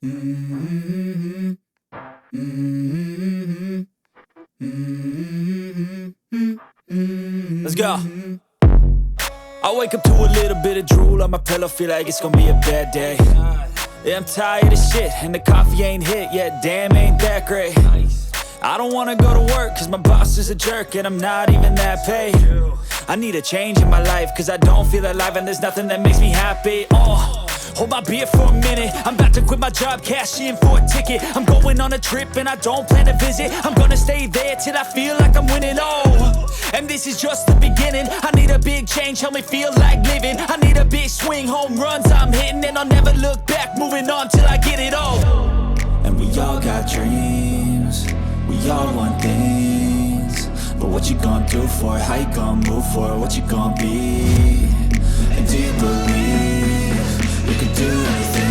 Mm-hmm. Mm-hmm. Mm-hmm. Let's go. I wake up to a little bit of drool on my pillow, feel like it's gonna be a bad day. Yeah, I'm tired of shit, and the coffee ain't hit yet, damn, ain't that great. I don't wanna go to work, cause my boss is a jerk, and I'm not even that paid. I need a change in my life, cause I don't feel alive, and there's nothing that makes me happy. Hold my beer for a minute, I'm about to quit my job, cash in for a ticket. I'm going on a trip and I don't plan to visit. I'm gonna stay there till I feel like I'm winning, and this is just the beginning. I need a big change, help me feel like living. I need a big swing, home runs I'm hitting, and I'll never look back, moving on till I get it all. And we all got dreams, we all want things, but what you gonna do for it? How you gonna move for it? What you gonna be? And do you believe you can do anything?